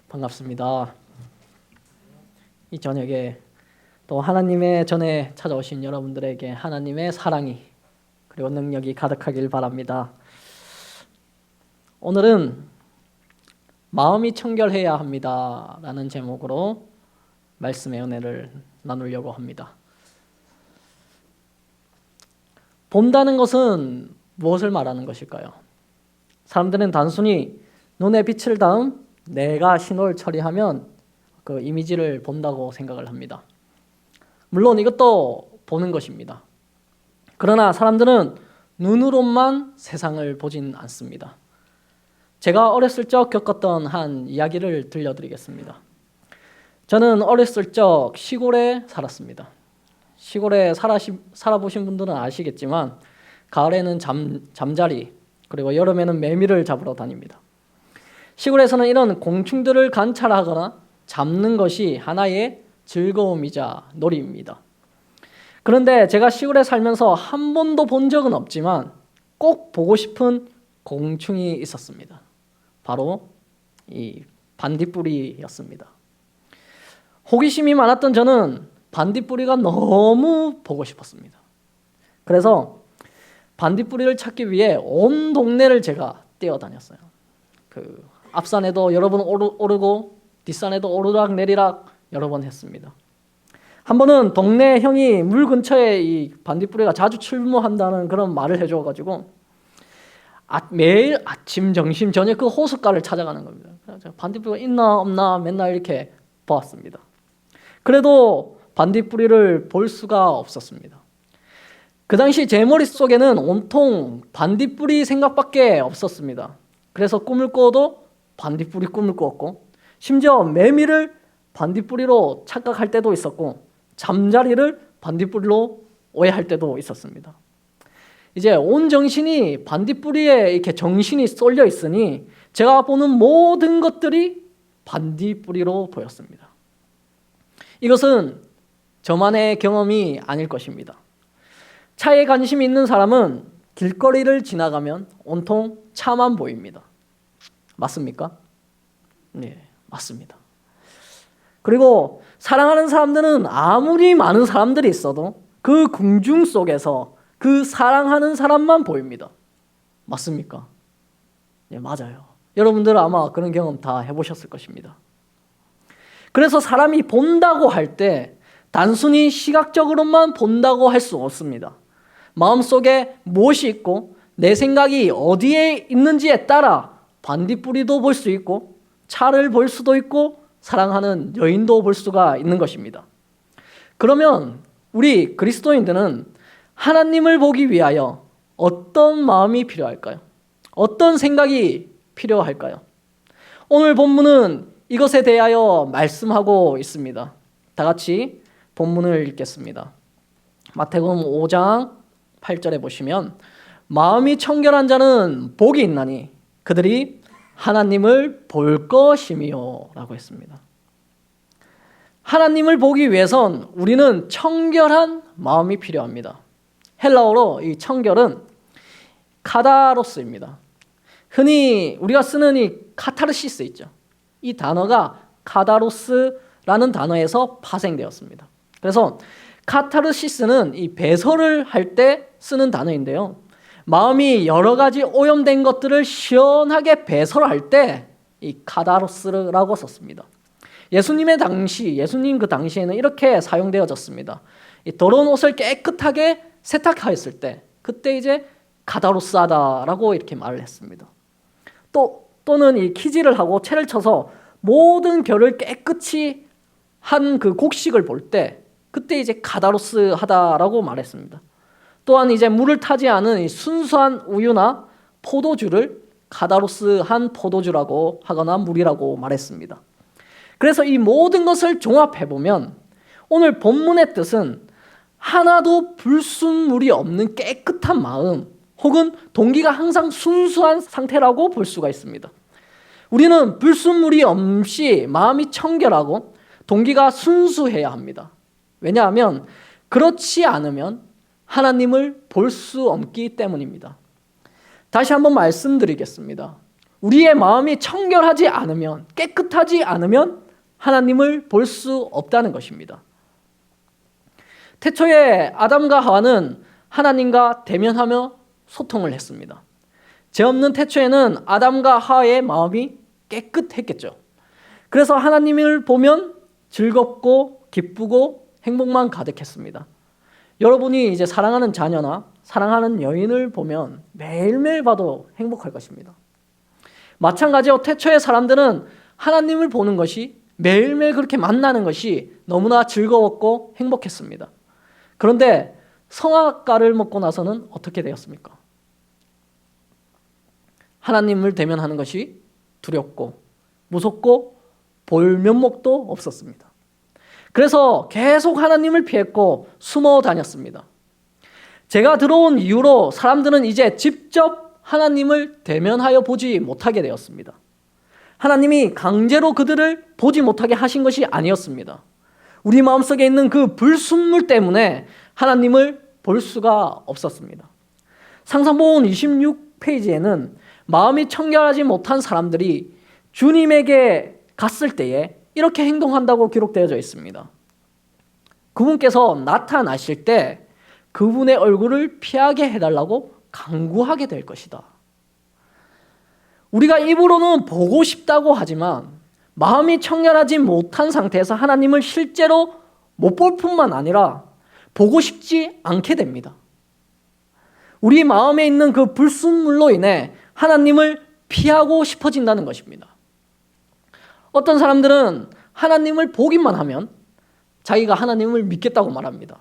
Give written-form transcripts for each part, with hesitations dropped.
반갑습니다. 이 저녁에 또 하나님의 전에 찾아오신 여러분들에게 하나님의 사랑이 그리고 능력이 가득하길 바랍니다. 오늘은 마음이 청결해야 합니다 라는 제목으로 말씀의 은혜를 나누려고 합니다. 본다는 것은 무엇을 말하는 것일까요? 사람들은 단순히 눈에 빛을 닿음 내가 신호를 처리하면 그 이미지를 본다고 생각을 합니다. 물론 이것도 보는 것입니다. 그러나 사람들은 눈으로만 세상을 보진 않습니다. 제가 어렸을 적 겪었던 한 이야기를 들려드리겠습니다. 저는 어렸을 적 시골에 살았습니다. 시골에 살아보신 분들은 아시겠지만 가을에는 잠자리 그리고 여름에는 매미를 잡으러 다닙니다. 시골에서는 이런 곤충들을 관찰하거나 잡는 것이 하나의 즐거움이자 놀이입니다. 그런데 제가 시골에 살면서 한 번도 본 적은 없지만 꼭 보고 싶은 곤충이 있었습니다. 바로 이 반딧불이였습니다. 호기심이 많았던 저는 반딧불이가 너무 보고 싶었습니다. 그래서 반딧불이를 찾기 위해 온 동네를 제가 뛰어다녔어요. 앞산에도 여러 번 오르고 뒷산에도 오르락내리락 여러 번 했습니다. 한 번은 동네 형이 물 근처에 이 반딧불이가 자주 출몰한다는 그런 말을 해줘가지고 매일 아침, 점심, 저녁 그 호숫가를 찾아가는 겁니다. 그래서 반딧불이가 있나 없나 맨날 이렇게 보았습니다. 그래도 반딧불이를 볼 수가 없었습니다. 그 당시 제 머릿속에는 온통 반딧불이 생각밖에 없었습니다. 그래서 꿈을 꿔도 반딧불이 꿈을 꾸었고 심지어 매미를 반딧불이로 착각할 때도 있었고 잠자리를 반딧불이로 오해할 때도 있었습니다. 이제 온 정신이 반딧불이에 이렇게 정신이 쏠려 있으니 제가 보는 모든 것들이 반딧불이로 보였습니다. 이것은 저만의 경험이 아닐 것입니다. 차에 관심이 있는 사람은 길거리를 지나가면 온통 차만 보입니다. 맞습니까? 네, 맞습니다. 그리고 사랑하는 사람들은 아무리 많은 사람들이 있어도 그 궁중 속에서 그 사랑하는 사람만 보입니다. 맞습니까? 네, 맞아요. 여러분들 아마 그런 경험 다 해보셨을 것입니다. 그래서 사람이 본다고 할 때 단순히 시각적으로만 본다고 할 수 없습니다. 마음속에 무엇이 있고 내 생각이 어디에 있는지에 따라 반딧불이도 볼 수 있고 차를 볼 수도 있고 사랑하는 여인도 볼 수가 있는 것입니다. 그러면 우리 그리스도인들은 하나님을 보기 위하여 어떤 마음이 필요할까요? 어떤 생각이 필요할까요? 오늘 본문은 이것에 대하여 말씀하고 있습니다. 다 같이 본문을 읽겠습니다. 마태복음 5장 8절에 보시면 마음이 청결한 자는 복이 있나니 그들이 하나님을 볼 것이미요 라고 했습니다. 하나님을 보기 위해선 우리는 청결한 마음이 필요합니다. 헬라어로 이 청결은 카다로스입니다. 흔히 우리가 쓰는 이 카타르시스 있죠. 이 단어가 카다로스라는 단어에서 파생되었습니다. 그래서 카타르시스는 이 배설을 할 때 쓰는 단어인데요. 마음이 여러 가지 오염된 것들을 시원하게 배설할 때 이 카다로스라고 썼습니다. 예수님 그 당시에는 이렇게 사용되어졌습니다. 이 더러운 옷을 깨끗하게 세탁하였을 때 그때 이제 카다로스하다라고 이렇게 말을 했습니다. 또는 이 키질을 하고 채를 쳐서 모든 결을 깨끗이 한 그 곡식을 볼 때 그때 이제 카다로스하다라고 말했습니다. 또한 이제 물을 타지 않은 순수한 우유나 포도주를 카다로스한 포도주라고 하거나 물이라고 말했습니다. 그래서 이 모든 것을 종합해보면 오늘 본문의 뜻은 하나도 불순물이 없는 깨끗한 마음 혹은 동기가 항상 순수한 상태라고 볼 수가 있습니다. 우리는 불순물이 없이 마음이 청결하고 동기가 순수해야 합니다. 왜냐하면 그렇지 않으면 하나님을 볼 수 없기 때문입니다. 다시 한번 말씀드리겠습니다. 우리의 마음이 청결하지 않으면, 깨끗하지 않으면 하나님을 볼 수 없다는 것입니다. 태초에 아담과 하와는 하나님과 대면하며 소통을 했습니다. 죄 없는 태초에는 아담과 하와의 마음이 깨끗했겠죠. 그래서 하나님을 보면 즐겁고 기쁘고 행복만 가득했습니다. 여러분이 이제 사랑하는 자녀나 사랑하는 여인을 보면 매일매일 봐도 행복할 것입니다. 마찬가지로 태초의 사람들은 하나님을 보는 것이, 매일매일 그렇게 만나는 것이 너무나 즐거웠고 행복했습니다. 그런데 선악과를 먹고 나서는 어떻게 되었습니까? 하나님을 대면하는 것이 두렵고 무섭고 볼 면목도 없었습니다. 그래서 계속 하나님을 피했고 숨어 다녔습니다. 제가 들어온 이후로 사람들은 이제 직접 하나님을 대면하여 보지 못하게 되었습니다. 하나님이 강제로 그들을 보지 못하게 하신 것이 아니었습니다. 우리 마음속에 있는 그 불순물 때문에 하나님을 볼 수가 없었습니다. 상상본 26페이지에는 마음이 청결하지 못한 사람들이 주님에게 갔을 때에 이렇게 행동한다고 기록되어져 있습니다. 그분께서 나타나실 때 그분의 얼굴을 피하게 해달라고 간구하게 될 것이다. 우리가 입으로는 보고 싶다고 하지만 마음이 청결하지 못한 상태에서 하나님을 실제로 못 볼 뿐만 아니라 보고 싶지 않게 됩니다. 우리 마음에 있는 그 불순물로 인해 하나님을 피하고 싶어진다는 것입니다. 어떤 사람들은 하나님을 보기만 하면 자기가 하나님을 믿겠다고 말합니다.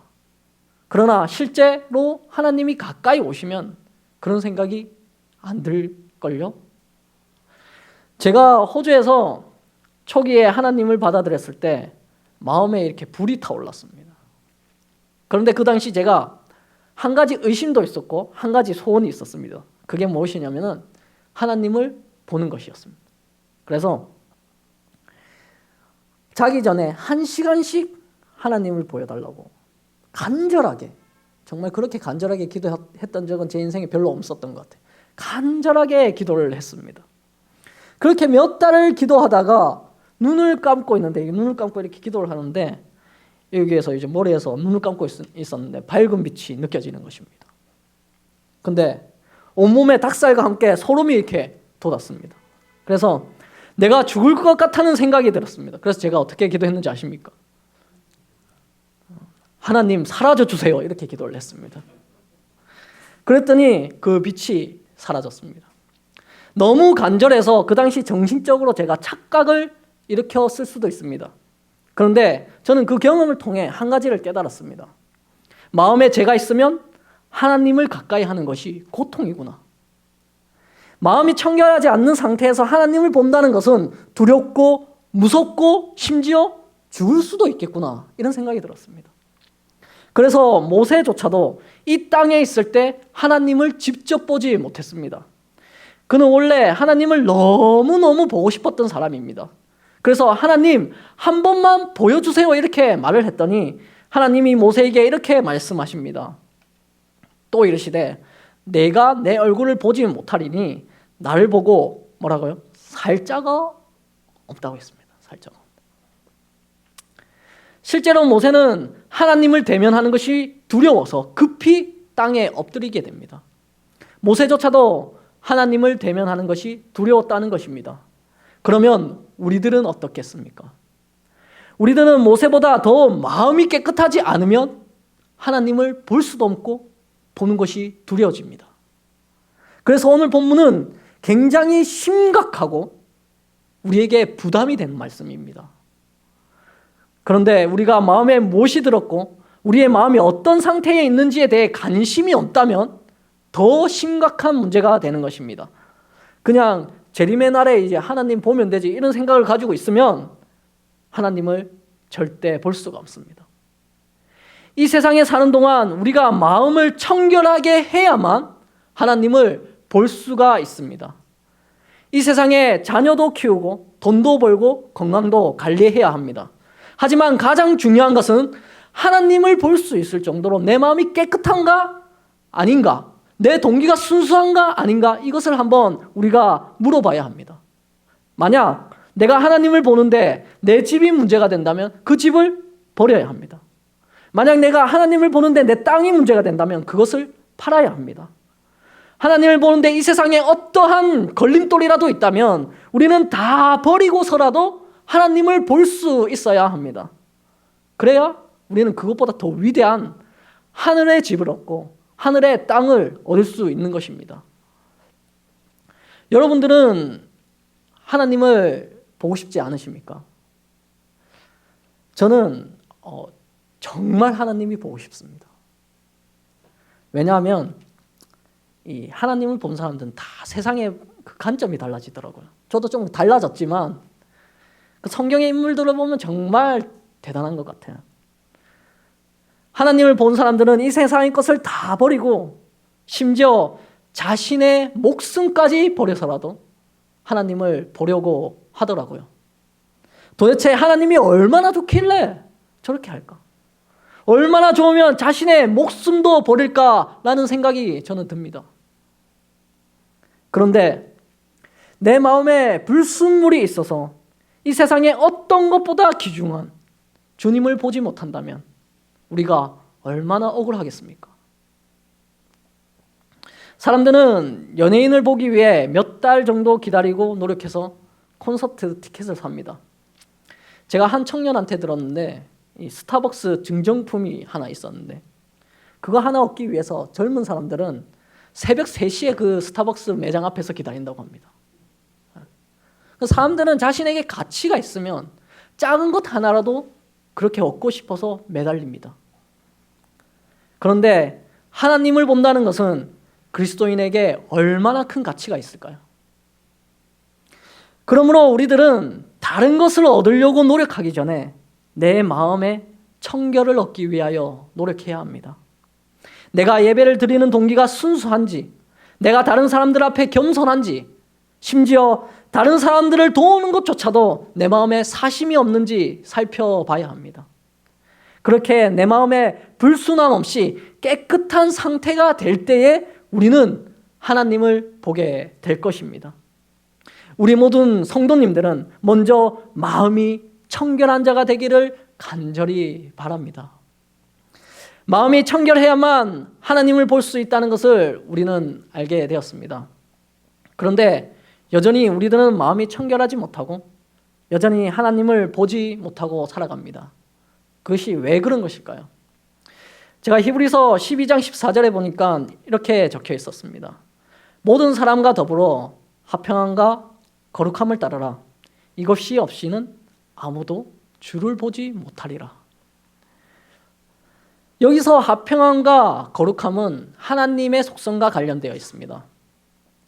그러나 실제로 하나님이 가까이 오시면 그런 생각이 안 들걸요? 제가 호주에서 초기에 하나님을 받아들였을 때 마음에 이렇게 불이 타올랐습니다. 그런데 그 당시 제가 한 가지 의심도 있었고 한 가지 소원이 있었습니다. 그게 무엇이냐면은 하나님을 보는 것이었습니다. 그래서 자기 전에 1시간씩 하나님을 보여달라고 간절하게, 정말 그렇게 간절하게 기도했던 적은 제 인생에 별로 없었던 것 같아요. 간절하게 기도를 했습니다. 그렇게 몇 달을 기도하다가 눈을 감고 있는데, 눈을 감고 이렇게 기도를 하는데 여기에서 이제 머리에서 눈을 감고 있었는데 밝은 빛이 느껴지는 것입니다. 근데 온몸에 닭살과 함께 소름이 이렇게 돋았습니다. 그래서 내가 죽을 것 같다는 생각이 들었습니다. 그래서 제가 어떻게 기도했는지 아십니까? 하나님 사라져 주세요, 이렇게 기도를 했습니다. 그랬더니 그 빛이 사라졌습니다. 너무 간절해서 그 당시 정신적으로 제가 착각을 일으켰을 수도 있습니다. 그런데 저는 그 경험을 통해 한 가지를 깨달았습니다. 마음에 죄가 있으면 하나님을 가까이 하는 것이 고통이구나. 마음이 청결하지 않는 상태에서 하나님을 본다는 것은 두렵고 무섭고 심지어 죽을 수도 있겠구나, 이런 생각이 들었습니다. 그래서 모세조차도 이 땅에 있을 때 하나님을 직접 보지 못했습니다. 그는 원래 하나님을 너무너무 보고 싶었던 사람입니다. 그래서 하나님 한 번만 보여주세요, 이렇게 말을 했더니 하나님이 모세에게 이렇게 말씀하십니다. 또 이르시되 내가 내 얼굴을 보지 못하리니 나를 보고 뭐라고요? 살자가 없다고 했습니다. 살자가 없다. 실제로 모세는 하나님을 대면하는 것이 두려워서 급히 땅에 엎드리게 됩니다. 모세조차도 하나님을 대면하는 것이 두려웠다는 것입니다. 그러면 우리들은 어떻겠습니까? 우리들은 모세보다 더 마음이 깨끗하지 않으면 하나님을 볼 수도 없고 보는 것이 두려워집니다. 그래서 오늘 본문은 굉장히 심각하고 우리에게 부담이 되는 말씀입니다. 그런데 우리가 마음에 무엇이 들었고 우리의 마음이 어떤 상태에 있는지에 대해 관심이 없다면 더 심각한 문제가 되는 것입니다. 그냥 재림의 날에 이제 하나님 보면 되지, 이런 생각을 가지고 있으면 하나님을 절대 볼 수가 없습니다. 이 세상에 사는 동안 우리가 마음을 청결하게 해야만 하나님을 볼 수가 있습니다. 이 세상에 자녀도 키우고 돈도 벌고 건강도 관리해야 합니다. 하지만 가장 중요한 것은 하나님을 볼 수 있을 정도로 내 마음이 깨끗한가 아닌가, 내 동기가 순수한가 아닌가 이것을 한번 우리가 물어봐야 합니다. 만약 내가 하나님을 보는데 내 집이 문제가 된다면 그 집을 버려야 합니다. 만약 내가 하나님을 보는데 내 땅이 문제가 된다면 그것을 팔아야 합니다. 하나님을 보는데 이 세상에 어떠한 걸림돌이라도 있다면 우리는 다 버리고서라도 하나님을 볼 수 있어야 합니다. 그래야 우리는 그것보다 더 위대한 하늘의 집을 얻고 하늘의 땅을 얻을 수 있는 것입니다. 여러분들은 하나님을 보고 싶지 않으십니까? 저는 정말 하나님이 보고 싶습니다. 왜냐하면 이 하나님을 본 사람들은 다 세상의 그 관점이 달라지더라고요. 저도 좀 달라졌지만 그 성경의 인물들을 보면 정말 대단한 것 같아요. 하나님을 본 사람들은 이 세상의 것을 다 버리고 심지어 자신의 목숨까지 버려서라도 하나님을 보려고 하더라고요. 도대체 하나님이 얼마나 좋길래 저렇게 할까? 얼마나 좋으면 자신의 목숨도 버릴까라는 생각이 저는 듭니다. 그런데 내 마음에 불순물이 있어서 이 세상에 어떤 것보다 귀중한 주님을 보지 못한다면 우리가 얼마나 억울하겠습니까? 사람들은 연예인을 보기 위해 몇 달 정도 기다리고 노력해서 콘서트 티켓을 삽니다. 제가 한 청년한테 들었는데 이 스타벅스 증정품이 하나 있었는데 그거 하나 얻기 위해서 젊은 사람들은 새벽 3시에 그 스타벅스 매장 앞에서 기다린다고 합니다. 사람들은 자신에게 가치가 있으면 작은 것 하나라도 그렇게 얻고 싶어서 매달립니다. 그런데 하나님을 본다는 것은 그리스도인에게 얼마나 큰 가치가 있을까요? 그러므로 우리들은 다른 것을 얻으려고 노력하기 전에 내 마음의 청결을 얻기 위하여 노력해야 합니다. 내가 예배를 드리는 동기가 순수한지, 내가 다른 사람들 앞에 겸손한지, 심지어 다른 사람들을 도우는 것조차도 내 마음에 사심이 없는지 살펴봐야 합니다. 그렇게 내 마음에 불순함 없이 깨끗한 상태가 될 때에 우리는 하나님을 보게 될 것입니다. 우리 모든 성도님들은 먼저 마음이 청결한 자가 되기를 간절히 바랍니다. 마음이 청결해야만 하나님을 볼 수 있다는 것을 우리는 알게 되었습니다. 그런데 여전히 우리들은 마음이 청결하지 못하고 여전히 하나님을 보지 못하고 살아갑니다. 그것이 왜 그런 것일까요? 제가 히브리서 12장 14절에 보니까 이렇게 적혀 있었습니다. 모든 사람과 더불어 화평함과 거룩함을 따르라. 이것이 없이는 아무도 주를 보지 못하리라. 여기서 화평함과 거룩함은 하나님의 속성과 관련되어 있습니다.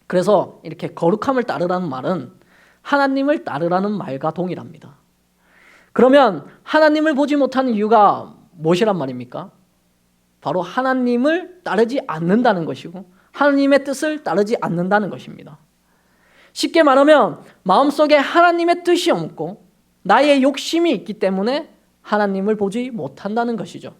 그래서 이렇게 거룩함을 따르라는 말은 하나님을 따르라는 말과 동일합니다. 그러면 하나님을 보지 못하는 이유가 무엇이란 말입니까? 바로 하나님을 따르지 않는다는 것이고 하나님의 뜻을 따르지 않는다는 것입니다. 쉽게 말하면 마음속에 하나님의 뜻이 없고 나의 욕심이 있기 때문에 하나님을 보지 못한다는 것이죠.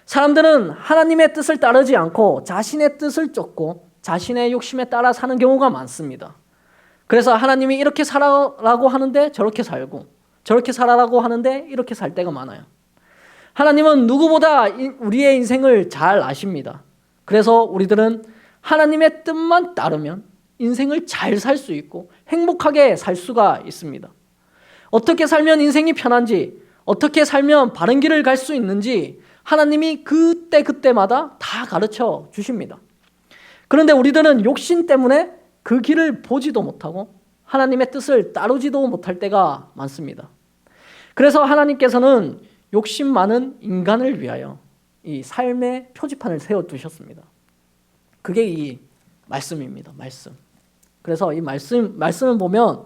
사람들은 하나님의 뜻을 따르지 않고 자신의 뜻을 쫓고 자신의 욕심에 따라 사는 경우가 많습니다. 그래서 하나님이 이렇게 살아라고 하는데 저렇게 살고 저렇게 살아라고 하는데 이렇게 살 때가 많아요. 하나님은 누구보다 우리의 인생을 잘 아십니다. 그래서 우리들은 하나님의 뜻만 따르면 인생을 잘 살 수 있고 행복하게 살 수가 있습니다. 어떻게 살면 인생이 편한지, 어떻게 살면 바른 길을 갈 수 있는지 하나님이 그때마다 다 가르쳐 주십니다. 그런데 우리들은 욕심 때문에 그 길을 보지도 못하고 하나님의 뜻을 따르지도 못할 때가 많습니다. 그래서 하나님께서는 욕심 많은 인간을 위하여 이 삶의 표지판을 세워두셨습니다. 그게 이 말씀입니다. 말씀. 그래서 이 말씀을 보면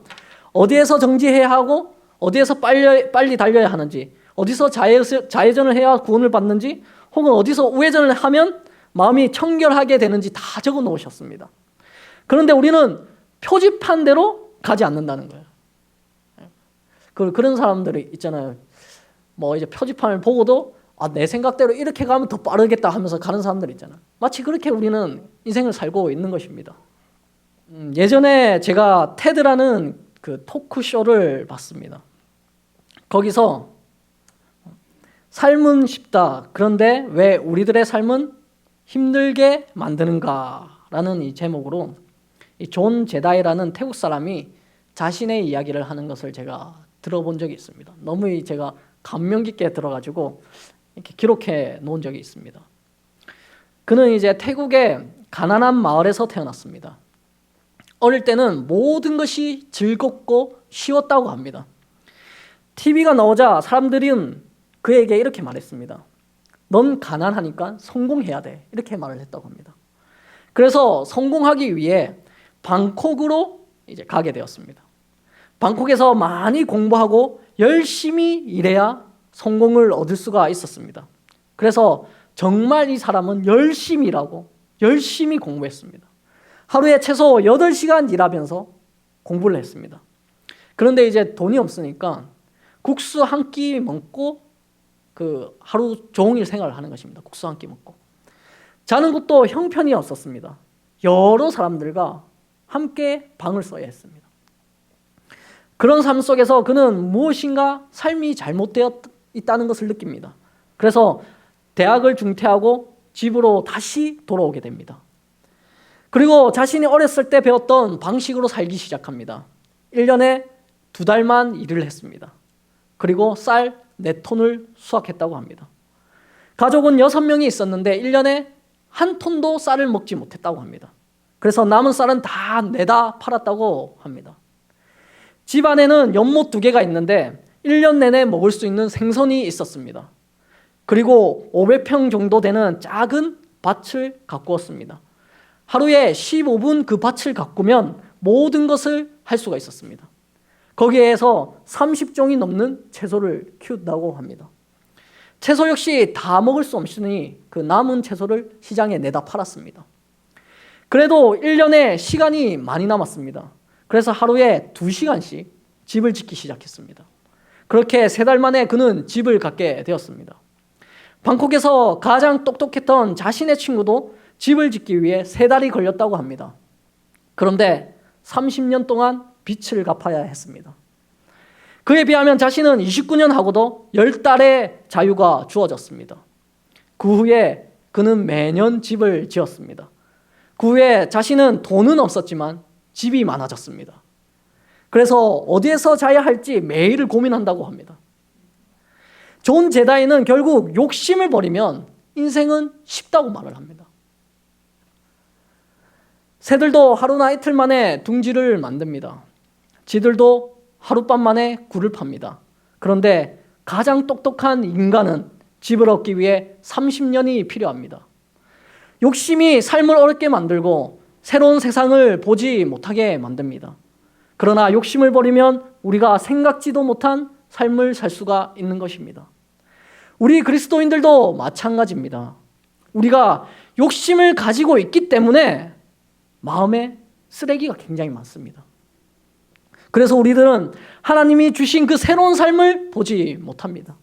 어디에서 정지해야 하고 어디에서 빨리 달려야 하는지, 어디서 좌회전을 해야 구원을 받는지, 혹은 어디서 우회전을 하면 마음이 청결하게 되는지 다 적어 놓으셨습니다. 그런데 우리는 표지판대로 가지 않는다는 거예요. 그런 사람들이 있잖아요. 뭐 이제 표지판을 보고도 내 생각대로 이렇게 가면 더 빠르겠다 하면서 가는 사람들 있잖아요. 마치 그렇게 우리는 인생을 살고 있는 것입니다. 예전에 제가 테드라는 그 토크쇼를 봤습니다. 거기서 삶은 쉽다. 그런데 왜 우리들의 삶은 힘들게 만드는가라는 이 제목으로 이 존 제다이라는 태국 사람이 자신의 이야기를 하는 것을 제가 들어본 적이 있습니다. 너무 제가 감명 깊게 들어가지고 이렇게 기록해 놓은 적이 있습니다. 그는 이제 태국의 가난한 마을에서 태어났습니다. 어릴 때는 모든 것이 즐겁고 쉬웠다고 합니다. TV가 나오자 사람들은 그에게 이렇게 말했습니다. 넌 가난하니까 성공해야 돼. 이렇게 말을 했다고 합니다. 그래서 성공하기 위해 방콕으로 이제 가게 되었습니다. 방콕에서 많이 공부하고 열심히 일해야 성공을 얻을 수가 있었습니다. 그래서 정말 이 사람은 열심히 일하고 열심히 공부했습니다. 하루에 최소 8시간 일하면서 공부를 했습니다. 그런데 이제 돈이 없으니까 국수 한 끼 먹고 그 하루 종일 생활을 하는 것입니다. 국수 한 끼 먹고. 자는 것도 형편이 없었습니다. 여러 사람들과 함께 방을 써야 했습니다. 그런 삶 속에서 그는 무엇인가 삶이 잘못되어 있다는 것을 느낍니다. 그래서 대학을 중퇴하고 집으로 다시 돌아오게 됩니다. 그리고 자신이 어렸을 때 배웠던 방식으로 살기 시작합니다. 1년에 2달만 일을 했습니다. 그리고 쌀 4톤을 수확했다고 합니다. 가족은 6명이 있었는데 1년에 1톤도 쌀을 먹지 못했다고 합니다. 그래서 남은 쌀은 다 내다 팔았다고 합니다. 집 안에는 연못 2개가 있는데 1년 내내 먹을 수 있는 생선이 있었습니다. 그리고 500평 정도 되는 작은 밭을 가꾸었습니다. 하루에 15분 그 밭을 가꾸면 모든 것을 할 수가 있었습니다. 거기에서 30종이 넘는 채소를 키운다고 합니다. 채소 역시 다 먹을 수 없으니 그 남은 채소를 시장에 내다 팔았습니다. 그래도 1년에 시간이 많이 남았습니다. 그래서 하루에 2시간씩 집을 짓기 시작했습니다. 그렇게 3달 만에 그는 집을 갖게 되었습니다. 방콕에서 가장 똑똑했던 자신의 친구도 집을 짓기 위해 3달이 걸렸다고 합니다. 그런데 30년 동안 빚을 갚아야 했습니다. 그에 비하면 자신은 29년 하고도 10달의 자유가 주어졌습니다. 그 후에 그는 매년 집을 지었습니다. 그 후에 자신은 돈은 없었지만 집이 많아졌습니다. 그래서 어디에서 자야 할지 매일을 고민한다고 합니다. 존 제다이는 결국 욕심을 버리면 인생은 쉽다고 말을 합니다. 새들도 하루나 이틀 만에 둥지를 만듭니다. 쥐들도 하룻밤 만에 굴을 팝니다. 그런데 가장 똑똑한 인간은 집을 얻기 위해 30년이 필요합니다. 욕심이 삶을 어렵게 만들고 새로운 세상을 보지 못하게 만듭니다. 그러나 욕심을 버리면 우리가 생각지도 못한 삶을 살 수가 있는 것입니다. 우리 그리스도인들도 마찬가지입니다. 우리가 욕심을 가지고 있기 때문에 마음에 쓰레기가 굉장히 많습니다. 그래서 우리들은 하나님이 주신 그 새로운 삶을 보지 못합니다.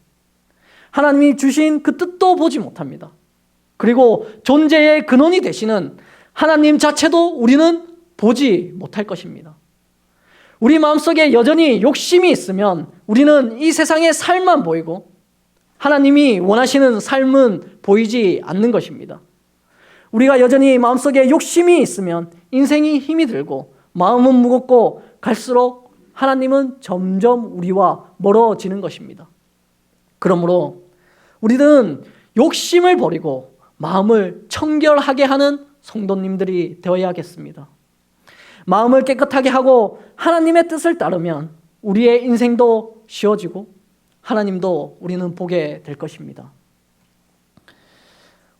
하나님이 주신 그 뜻도 보지 못합니다. 그리고 존재의 근원이 되시는 하나님 자체도 우리는 보지 못할 것입니다. 우리 마음속에 여전히 욕심이 있으면 우리는 이 세상의 삶만 보이고 하나님이 원하시는 삶은 보이지 않는 것입니다. 우리가 여전히 마음속에 욕심이 있으면 인생이 힘이 들고 마음은 무겁고 갈수록 하나님은 점점 우리와 멀어지는 것입니다. 그러므로 우리는 욕심을 버리고 마음을 청결하게 하는 성도님들이 되어야겠습니다. 마음을 깨끗하게 하고 하나님의 뜻을 따르면 우리의 인생도 쉬워지고 하나님도 우리는 보게 될 것입니다.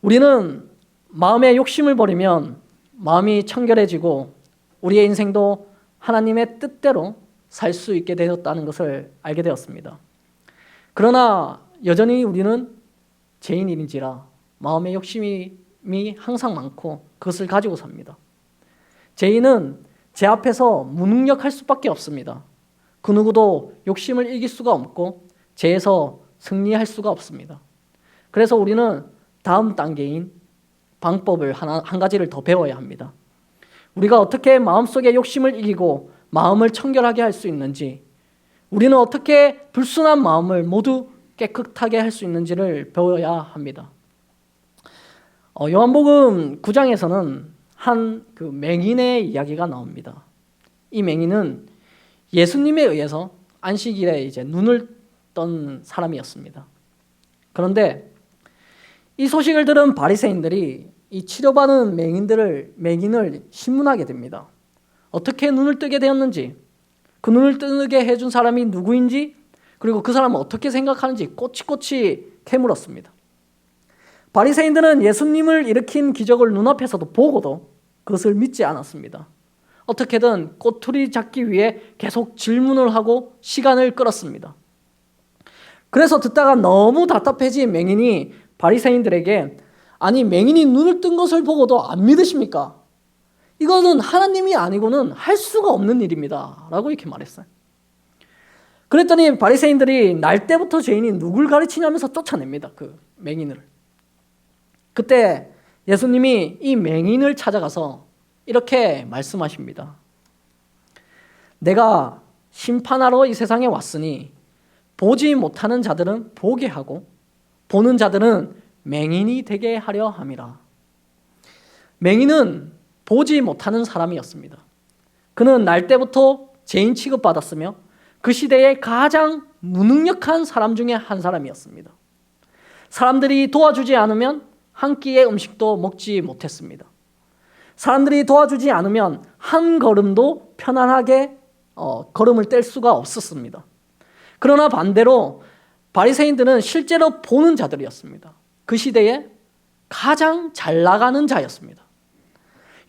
우리는 마음의 욕심을 버리면 마음이 청결해지고 우리의 인생도 하나님의 뜻대로 살 수 있게 되었다는 것을 알게 되었습니다. 그러나 여전히 우리는 죄인인지라 마음의 욕심이 항상 많고 그것을 가지고 삽니다. 죄인은 제 앞에서 무능력할 수밖에 없습니다. 그 누구도 욕심을 이길 수가 없고 죄에서 승리할 수가 없습니다. 그래서 우리는 다음 단계인 방법을 한 가지를 더 배워야 합니다. 우리가 어떻게 마음속의 욕심을 이기고 마음을 청결하게 할 수 있는지, 우리는 어떻게 불순한 마음을 모두 깨끗하게 할 수 있는지를 배워야 합니다. 요한복음 9장에서는 한 그 맹인의 이야기가 나옵니다. 이 맹인은 예수님에 의해서 안식일에 이제 눈을 떤 사람이었습니다. 그런데 이 소식을 들은 바리새인들이 이 치료받은 맹인을 신문하게 됩니다. 어떻게 눈을 뜨게 되었는지, 그 눈을 뜨게 해준 사람이 누구인지, 그리고 그 사람은 어떻게 생각하는지 꼬치꼬치 캐물었습니다. 바리새인들은 예수님을 일으킨 기적을 눈앞에서도 보고도 그것을 믿지 않았습니다. 어떻게든 꼬투리 잡기 위해 계속 질문을 하고 시간을 끌었습니다. 그래서 듣다가 너무 답답해진 맹인이 바리새인들에게, 아니 맹인이 눈을 뜬 것을 보고도 안 믿으십니까? 이거는 하나님이 아니고는 할 수가 없는 일입니다 라고 이렇게 말했어요. 그랬더니 바리새인들이 날 때부터 죄인이 누굴 가르치냐면서 쫓아냅니다. 그 맹인을. 그때 예수님이 이 맹인을 찾아가서 이렇게 말씀하십니다. 내가 심판하러 이 세상에 왔으니 보지 못하는 자들은 보게 하고 보는 자들은 맹인이 되게 하려 함이라. 맹인은 보지 못하는 사람이었습니다. 그는 날 때부터 죄인 취급받았으며 그 시대의 가장 무능력한 사람 중에 한 사람이었습니다. 사람들이 도와주지 않으면 한 끼의 음식도 먹지 못했습니다. 사람들이 도와주지 않으면 한 걸음도 편안하게 걸음을 뗄 수가 없었습니다. 그러나 반대로 바리새인들은 실제로 보는 자들이었습니다. 그 시대에 가장 잘 나가는 자였습니다.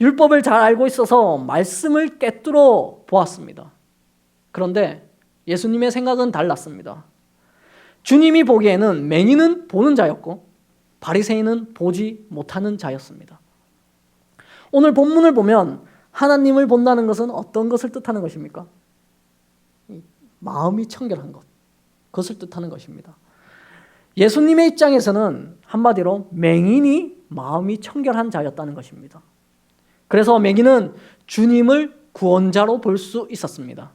율법을 잘 알고 있어서 말씀을 꿰뚫어 보았습니다. 그런데 예수님의 생각은 달랐습니다. 주님이 보기에는 맹인은 보는 자였고 바리새인은 보지 못하는 자였습니다. 오늘 본문을 보면 하나님을 본다는 것은 어떤 것을 뜻하는 것입니까? 마음이 청결한 것, 그것을 뜻하는 것입니다. 예수님의 입장에서는 한마디로 맹인이 마음이 청결한 자였다는 것입니다. 그래서 맹인은 주님을 구원자로 볼 수 있었습니다.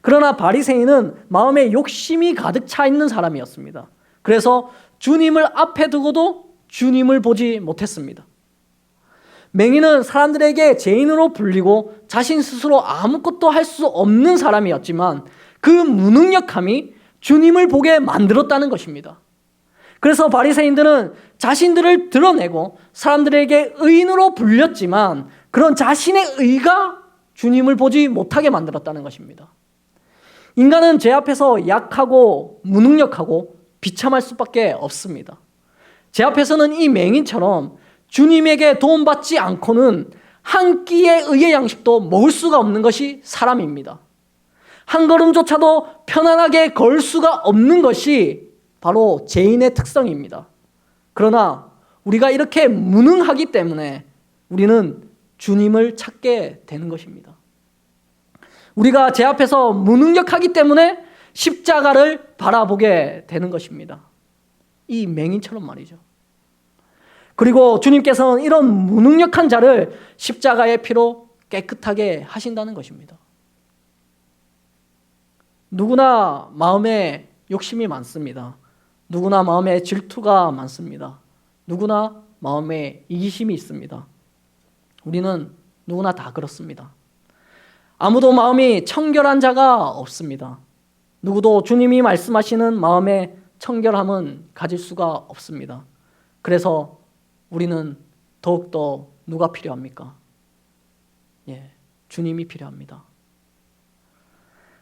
그러나 바리새인은 마음에 욕심이 가득 차 있는 사람이었습니다. 그래서 주님을 앞에 두고도 주님을 보지 못했습니다. 맹인은 사람들에게 죄인으로 불리고 자신 스스로 아무것도 할 수 없는 사람이었지만 그 무능력함이 주님을 보게 만들었다는 것입니다. 그래서 바리새인들은 자신들을 드러내고 사람들에게 의인으로 불렸지만 그런 자신의 의가 주님을 보지 못하게 만들었다는 것입니다. 인간은 죄 앞에서 약하고 무능력하고 비참할 수밖에 없습니다. 제 앞에서는 이 맹인처럼 주님에게 도움받지 않고는 한 끼의 의의 양식도 먹을 수가 없는 것이 사람입니다. 한 걸음조차도 편안하게 걸 수가 없는 것이 바로 죄인의 특성입니다. 그러나 우리가 이렇게 무능하기 때문에 우리는 주님을 찾게 되는 것입니다. 우리가 제 앞에서 무능력하기 때문에 십자가를 바라보게 되는 것입니다. 이 맹인처럼 말이죠. 그리고 주님께서는 이런 무능력한 자를 십자가의 피로 깨끗하게 하신다는 것입니다. 누구나 마음에 욕심이 많습니다. 누구나 마음에 질투가 많습니다. 누구나 마음에 이기심이 있습니다. 우리는 누구나 다 그렇습니다. 아무도 마음이 청결한 자가 없습니다. 누구도 주님이 말씀하시는 마음의 청결함은 가질 수가 없습니다. 그래서 우리는 더욱더 누가 필요합니까? 주님이 필요합니다.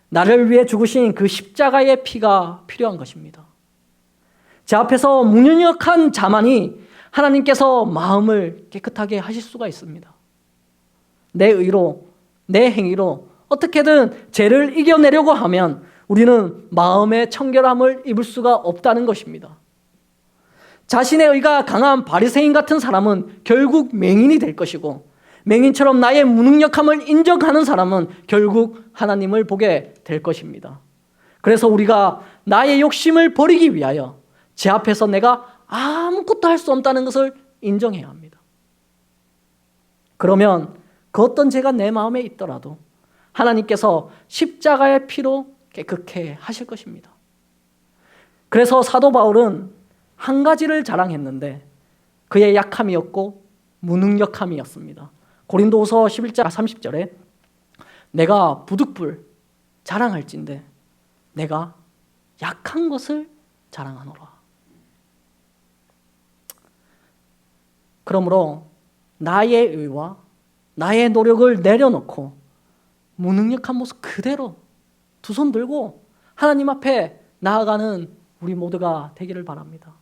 나를 위해 죽으신 그 십자가의 피가 필요한 것입니다. 제 앞에서 무능력한 자만이 하나님께서 마음을 깨끗하게 하실 수가 있습니다. 내 의로, 내 행위로 어떻게든 죄를 이겨내려고 하면 우리는 마음의 청결함을 입을 수가 없다는 것입니다. 자신의 의가 강한 바리새인 같은 사람은 결국 맹인이 될 것이고 맹인처럼 나의 무능력함을 인정하는 사람은 결국 하나님을 보게 될 것입니다. 그래서 우리가 나의 욕심을 버리기 위하여 제 앞에서 내가 아무것도 할 수 없다는 것을 인정해야 합니다. 그러면 그 어떤 죄가 내 마음에 있더라도 하나님께서 십자가의 피로 깨끗게 하실 것입니다. 그래서 사도 바울은 한 가지를 자랑했는데 그의 약함이었고 무능력함이었습니다. 고린도후서 11장 30절에 내가 부득불 자랑할진대 내가 약한 것을 자랑하노라. 그러므로 나의 의와 나의 노력을 내려놓고 무능력한 모습 그대로 두 손 들고 하나님 앞에 나아가는 우리 모두가 되기를 바랍니다.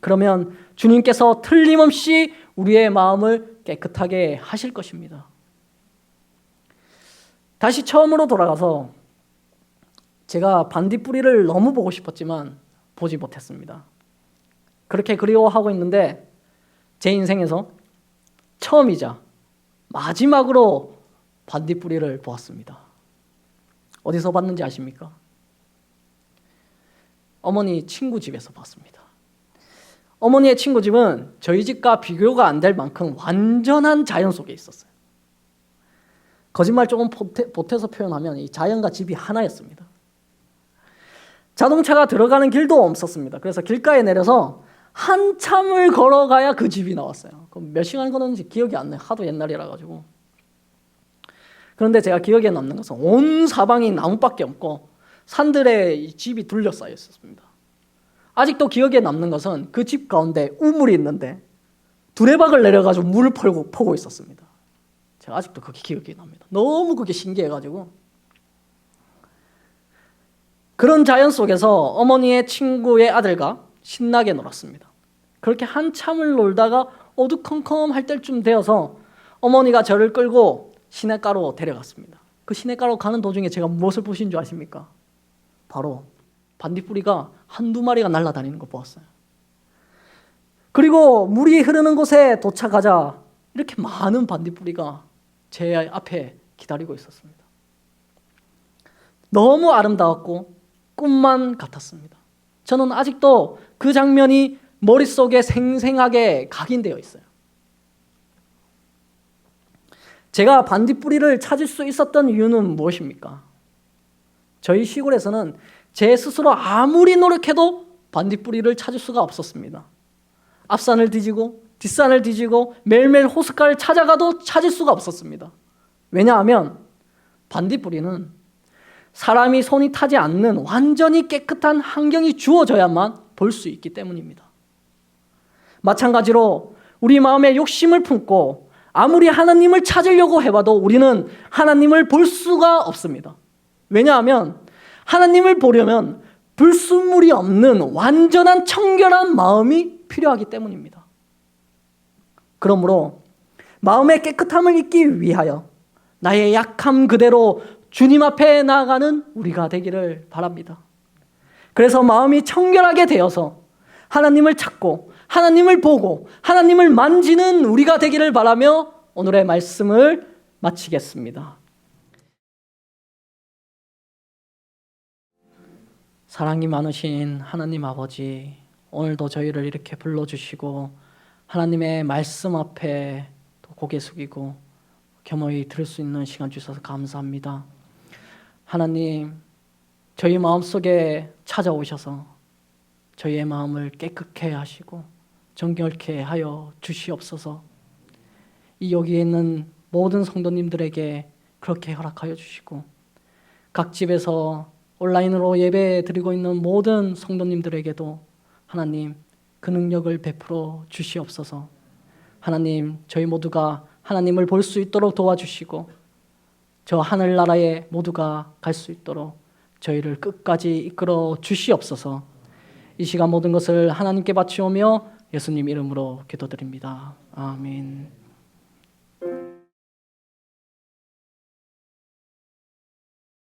그러면 주님께서 틀림없이 우리의 마음을 깨끗하게 하실 것입니다. 다시 처음으로 돌아가서 제가 반딧불이를 너무 보고 싶었지만 보지 못했습니다. 그렇게 그리워하고 있는데 제 인생에서 처음이자 마지막으로 반딧불이를 보았습니다. 어디서 봤는지 아십니까? 어머니 친구 집에서 봤습니다. 어머니의 친구 집은 저희 집과 비교가 안 될 만큼 완전한 자연 속에 있었어요. 거짓말 조금 보태서 표현하면 이 자연과 집이 하나였습니다. 자동차가 들어가는 길도 없었습니다. 그래서 길가에 내려서 한참을 걸어가야 그 집이 나왔어요. 그럼 몇 시간 걸었는지 기억이 안 나요. 하도 옛날이라 가지고. 그런데 제가 기억에 남는 것은 온 사방이 나무밖에 없고 산들에 집이 둘러싸여 있었습니다. 아직도 기억에 남는 것은 그 집 가운데 우물이 있는데 두레박을 내려가지고 물을 퍼고 있었습니다. 제가 아직도 그게 기억이 납니다. 너무 그게 신기해가지고. 그런 자연 속에서 어머니의 친구의 아들과 신나게 놀았습니다. 그렇게 한참을 놀다가 어두컴컴할 때쯤 되어서 어머니가 저를 끌고 시냇가로 데려갔습니다. 그 시냇가로 가는 도중에 제가 무엇을 보신 줄 아십니까? 바로 반딧불이가 한두 마리가 날아다니는 거 보았어요. 그리고 물이 흐르는 곳에 도착하자 이렇게 많은 반딧불이가 제 앞에 기다리고 있었습니다. 너무 아름다웠고 꿈만 같았습니다. 저는 아직도 그 장면이 머릿속에 생생하게 각인되어 있어요. 제가 반딧불이를 찾을 수 있었던 이유는 무엇입니까? 저희 시골에서는 제 스스로 아무리 노력해도 반딧불이를 찾을 수가 없었습니다. 앞산을 뒤지고 뒷산을 뒤지고 매일매일 호숫가를 찾아가도 찾을 수가 없었습니다. 왜냐하면 반딧불이는 사람이 손이 타지 않는 완전히 깨끗한 환경이 주어져야만 볼 수 있기 때문입니다. 마찬가지로 우리 마음에 욕심을 품고 아무리 하나님을 찾으려고 해봐도 우리는 하나님을 볼 수가 없습니다. 왜냐하면 하나님을 보려면 불순물이 없는 완전한 청결한 마음이 필요하기 때문입니다. 그러므로 마음의 깨끗함을 잊기 위하여 나의 약함 그대로 주님 앞에 나아가는 우리가 되기를 바랍니다. 그래서 마음이 청결하게 되어서 하나님을 찾고 하나님을 보고 하나님을 만지는 우리가 되기를 바라며 오늘의 말씀을 마치겠습니다. 사랑이 많으신 하나님 아버지, 오늘도 저희를 이렇게 불러주시고 하나님의 말씀 앞에 또 고개 숙이고 겸허히 들을 수 있는 시간 주셔서 감사합니다. 하나님, 저희 마음속에 찾아오셔서 저희의 마음을 깨끗게 하시고 정결케 하여 주시옵소서. 이 여기에 있는 모든 성도님들에게 그렇게 허락하여 주시고 각 집에서 온라인으로 예배 드리고 있는 모든 성도님들에게도 하나님 그 능력을 베풀어 주시옵소서. 하나님, 저희 모두가 하나님을 볼 수 있도록 도와주시고 저 하늘나라에 모두가 갈 수 있도록 저희를 끝까지 이끌어 주시옵소서. 이 시간 모든 것을 하나님께 바치오며 예수님 이름으로 기도드립니다. 아멘.